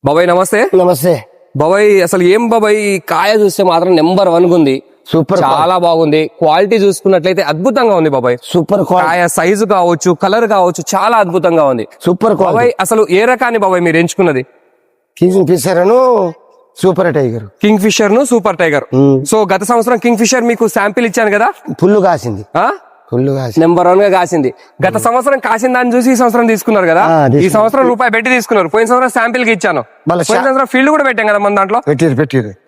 బాబాయ్ నమస్తే. నమస్తే బాబాయ్ అసలు ఏం బాబాయ్, కాయ చూస్తే మాత్రం నెంబర్ 1 ఉంది. సూపర్, చాలా బాగుంది. క్వాలిటీ చూసుకున్నట్లయితే అద్భుతంగా ఉంది బాబాయ్. సూపర్ కాయ సైజు కావచ్చు, కలర్ కావచ్చు, చాలా అద్భుతంగా ఉంది. సూపర్ బాబాయ్ అసలు ఏ రకాన్ని బాబాయ్ మీరు ఎంచుకున్నది? Kingfisher super tiger. Kingfisher ను సూపర్ టైగర్. సో గత సంవత్సరం కింగ్ ఫిషర్ మీకు శాంపిల్ ఇచ్చాను కదా, పుల్లు కాసింది. నెంబర్ 1 గా కాసింది. గత సంవత్సరం కాసిన దాన్ని చూసి ఈ సంవత్సరం తీసుకున్నారు కదా. ఈ సంవత్సరం రూపాయి పెట్టి తీసుకున్నారు. పోయిన సంవత్సరం శాంపిల్ కి ఇచ్చాను. పోయిన సంవత్సరం ఫీల్డ్ కూడా పెట్టాం కదా మన దాంట్లో.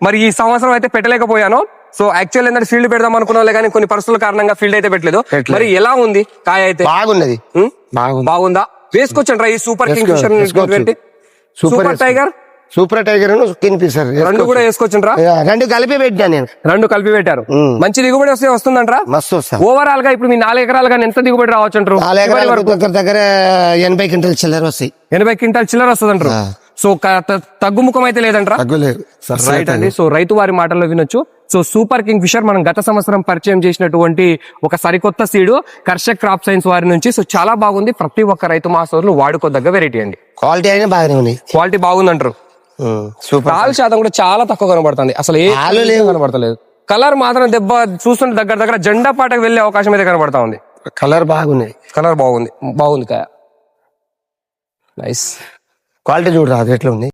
మరి ఈ సంవత్సరం అయితే పెట్టలేకపోయాను. సో యాక్చువల్ ఏంటంటే ఫీల్డ్ పెడదాం అనుకున్నా కానీ కొన్ని పరిస్థితుల కారణంగా ఫీల్డ్ అయితే పెట్టలేదు. మరి ఎలా ఉంది కాయ? అయితే బాగున్నది. బాగుందా? వేసుకోవచ్చండి ఈ super Kingfisher, super tiger, super tiger Kingfisher రెండు కూడా వేసుకోవచ్చంరా? రెండు కలిపి పెట్టా నేను. రెండు కలిపి పెట్టారు. మంచి దిగుబడి వస్తుందంటారా? మస్తు. ఓవరాల్ గా ఇప్పుడు మీ 4 ఎకరాలు కానీ ఎంత దిగుబడి రావచ్చు అంటారు? 4 ఎకరాల దగ్గర 80 క్వింటల్ చిల్లర వస్తాయి. 80 క్వింటాల్ చిల్లర వస్తుంది అంటారు. సో తగ్గుముఖం అయితే లేదంటారా? రైట్ అండి. సో రైతు వారి మాటల్లో వినొచ్చు. సో సూపర్ కింగ్ ఫిషర్ మనం గత సంవత్సరం పరిచయం చేసినటువంటి ఒక సరికొత్త సీడు కర్షక్ క్రాప్ సైన్స్ వారి నుంచి. సో చాలా బాగుంది. ప్రతి ఒక్క రైతు మాసోర్లు వాడుకోదగ్గ వెరైటీ అండి. క్వాలిటీ అయినా బాగానే ఉంది. క్వాలిటీ బాగుందంటారు. పాలు శాతం కూడా చాలా తక్కువ కనబడుతుంది. అసలు ఏ కనబడతలేదు. కలర్ మాత్రం దెబ్బ చూస్తుంటే దగ్గర జెండా పాటకు వెళ్లే అవకాశం అయితే కనబడతా ఉంది. కలర్ బాగుంది. బాగుంది కాయ. నైస్. క్వాలిటీ చూడరాదు ఎట్లా ఉంది.